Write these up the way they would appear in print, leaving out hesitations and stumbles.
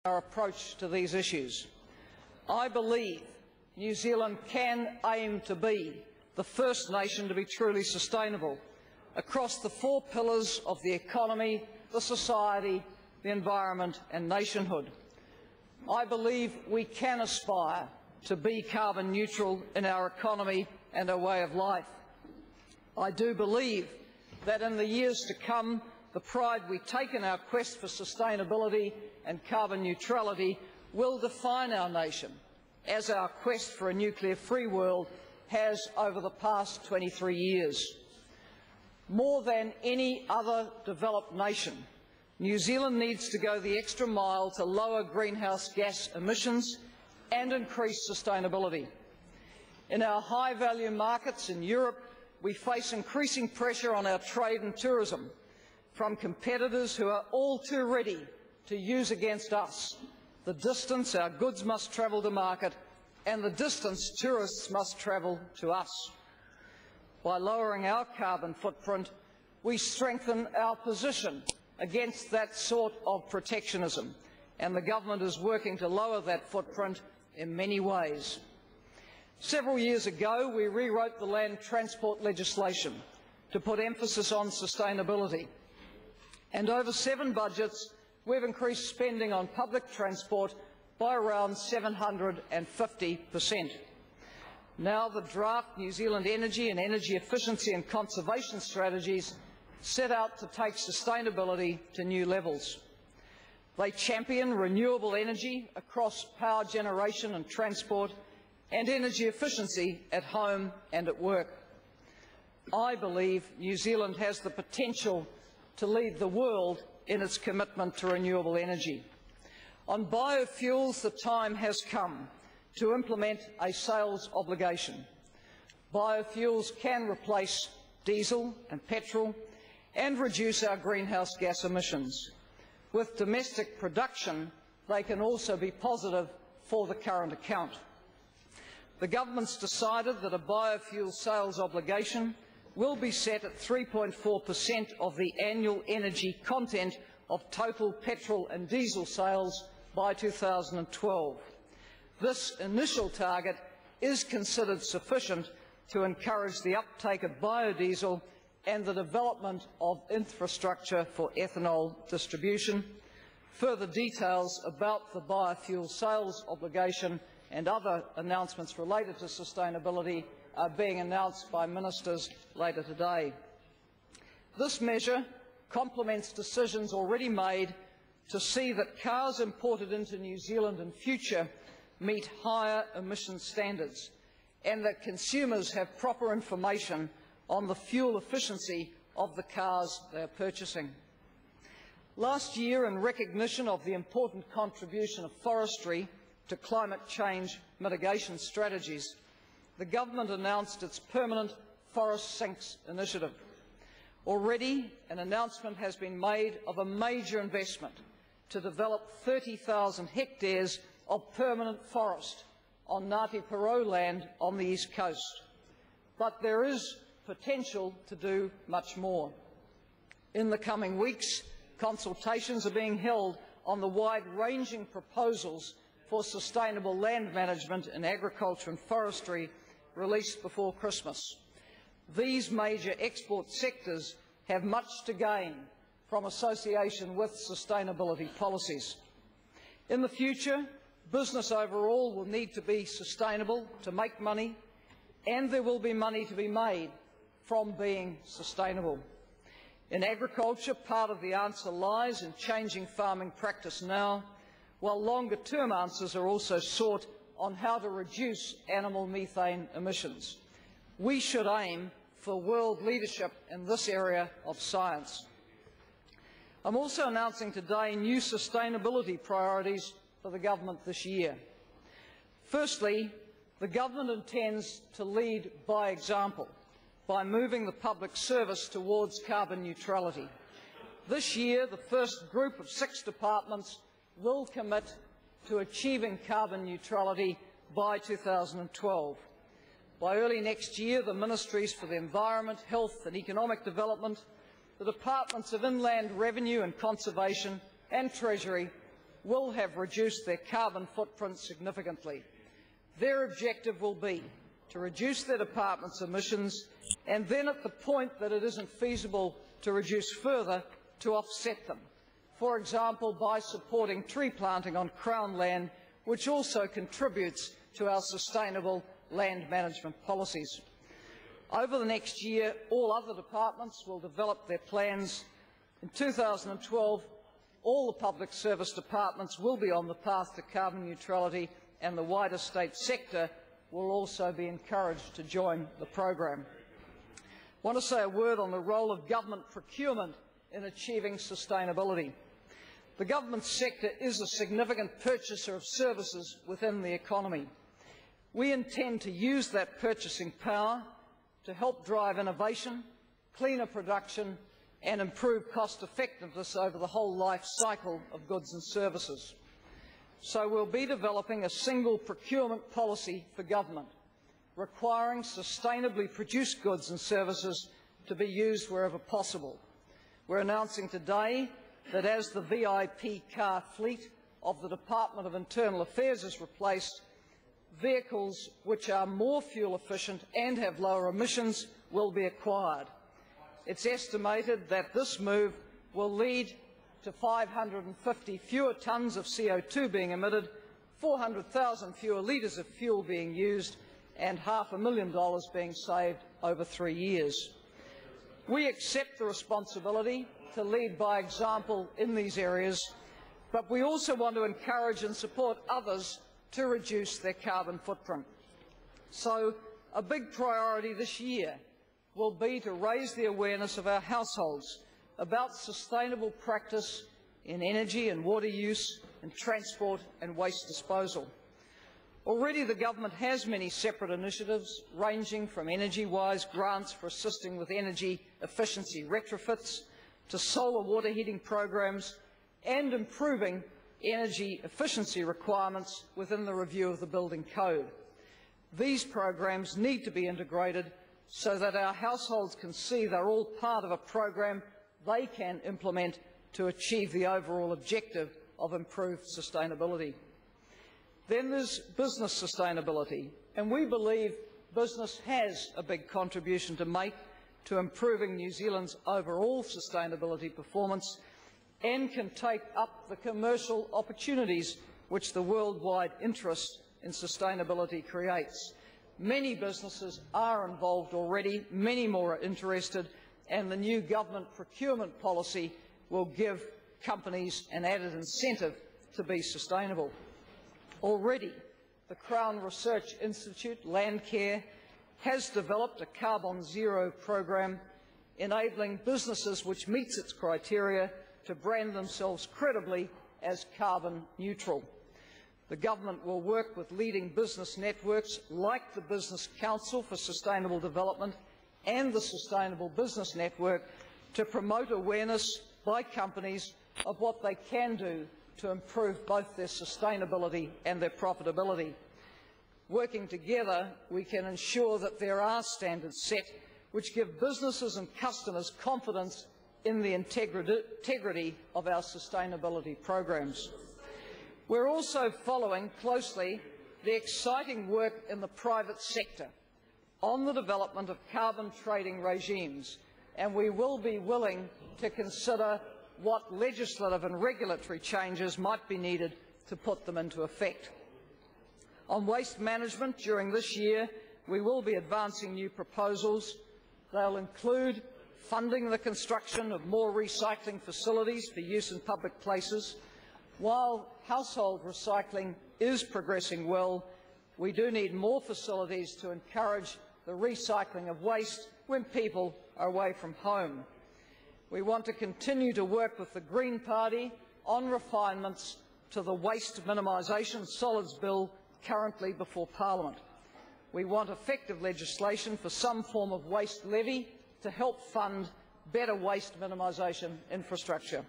our approach to these issues. I believe New Zealand can aim to be the first nation to be truly sustainable across the 4 pillars of the economy, the society, the environment and nationhood. I believe we can aspire to be carbon neutral in our economy and our way of life. I do believe that in the years to come, the pride we take in our quest for sustainability and carbon neutrality will define our nation, as our quest for a nuclear-free world has over the past 23 years. More than any other developed nation, New Zealand needs to go the extra mile to lower greenhouse gas emissions and increase sustainability. In our high-value markets in Europe, we face increasing pressure on our trade and tourism from competitors who are all too ready to use against us the distance our goods must travel to market and the distance tourists must travel to us. By lowering our carbon footprint, we strengthen our position against that sort of protectionism, and the government is working to lower that footprint in many ways. Several years ago, we rewrote the land transport legislation to put emphasis on sustainability, and over 7 budgets we've increased spending on public transport by around 750%. Now the draft New Zealand energy and energy efficiency and conservation strategies set out to take sustainability to new levels. They champion renewable energy across power generation and transport and energy efficiency at home and at work. I believe New Zealand has the potential to lead the world in its commitment to renewable energy. On biofuels, the time has come to implement a sales obligation. Biofuels can replace diesel and petrol and reduce our greenhouse gas emissions. With domestic production, they can also be positive for the current account. The government's decided that a biofuel sales obligation will be set at 3.4% of the annual energy content of total petrol and diesel sales by 2012. This initial target is considered sufficient to encourage the uptake of biodiesel and the development of infrastructure for ethanol distribution. Further details about the biofuel sales obligation and other announcements related to sustainability are being announced by ministers later today. This measure complements decisions already made to see that cars imported into New Zealand in future meet higher emission standards and that consumers have proper information on the fuel efficiency of the cars they are purchasing. Last year, in recognition of the important contribution of forestry to climate change mitigation strategies, the government announced its permanent Forest Sinks initiative. Already, an announcement has been made of a major investment to develop 30,000 hectares of permanent forest on Ngāti Porou land on the east coast. But there is potential to do much more. In the coming weeks, consultations are being held on the wide-ranging proposals for sustainable land management in agriculture and forestry released before Christmas. These major export sectors have much to gain from association with sustainability policies. In the future, business overall will need to be sustainable to make money, and there will be money to be made from being sustainable. In agriculture, part of the answer lies in changing farming practice now, while longer-term answers are also sought on how to reduce animal methane emissions. We should aim for world leadership in this area of science. I'm also announcing today new sustainability priorities for the government this year. Firstly, the government intends to lead by example by moving the public service towards carbon neutrality. This year, the first group of 6 departments will commit to achieving carbon neutrality by 2012. By early next year, the Ministries for the Environment, Health and Economic Development, the Departments of Inland Revenue and Conservation and Treasury will have reduced their carbon footprint significantly. Their objective will be to reduce their department's emissions, and then at the point that it isn't feasible to reduce further, to offset them, for example by supporting tree planting on Crown land, which also contributes to our sustainable land management policies. Over the next year, all other departments will develop their plans. In 2012, all the public service departments will be on the path to carbon neutrality, and the wider state sector will also be encouraged to join the program. I want to say a word on the role of government procurement in achieving sustainability. The government sector is a significant purchaser of services within the economy. We intend to use that purchasing power to help drive innovation, cleaner production and improve cost effectiveness over the whole life cycle of goods and services. So we'll be developing a single procurement policy for government, requiring sustainably produced goods and services to be used wherever possible. We're announcing today that as the VIP car fleet of the Department of Internal Affairs is replaced, vehicles which are more fuel efficient and have lower emissions will be acquired. It's estimated that this move will lead to 550 fewer tonnes of CO2 being emitted, 400,000 fewer litres of fuel being used, and $500,000 being saved over 3 years. We accept the responsibility to lead by example in these areas, but we also want to encourage and support others to reduce their carbon footprint. So a big priority this year will be to raise the awareness of our households about sustainable practice in energy and water use and transport and waste disposal. Already the government has many separate initiatives ranging from energy-wise grants for assisting with energy efficiency retrofits to solar water heating programs and improving energy efficiency requirements within the review of the building code. These programs need to be integrated so that our households can see they're all part of a program they can implement to achieve the overall objective of improved sustainability. Then there's business sustainability, and we believe business has a big contribution to make to improving New Zealand's overall sustainability performance and can take up the commercial opportunities which the worldwide interest in sustainability creates. Many businesses are involved already, many more are interested, and the new government procurement policy will give companies an added incentive to be sustainable. Already, the Crown Research Institute, Landcare, has developed a carbon zero program enabling businesses which meets its criteria to brand themselves credibly as carbon neutral. The government will work with leading business networks like the Business Council for Sustainable Development and the Sustainable Business Network to promote awareness by companies of what they can do to improve both their sustainability and their profitability. Working together, we can ensure that there are standards set which give businesses and customers confidence in the integrity of our sustainability programs. We're also following closely the exciting work in the private sector on the development of carbon trading regimes, and we will be willing to consider what legislative and regulatory changes might be needed to put them into effect. On waste management, during this year, we will be advancing new proposals. They'll include funding the construction of more recycling facilities for use in public places. While household recycling is progressing well, we do need more facilities to encourage the recycling of waste when people are away from home. We want to continue to work with the Green Party on refinements to the Waste Minimisation Solids Bill currently before Parliament. We want effective legislation for some form of waste levy to help fund better waste minimisation infrastructure.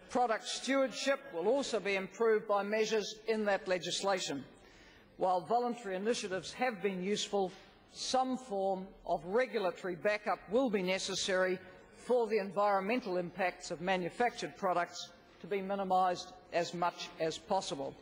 Product stewardship will also be improved by measures in that legislation. While voluntary initiatives have been useful, some form of regulatory backup will be necessary for the environmental impacts of manufactured products to be minimised as much as possible.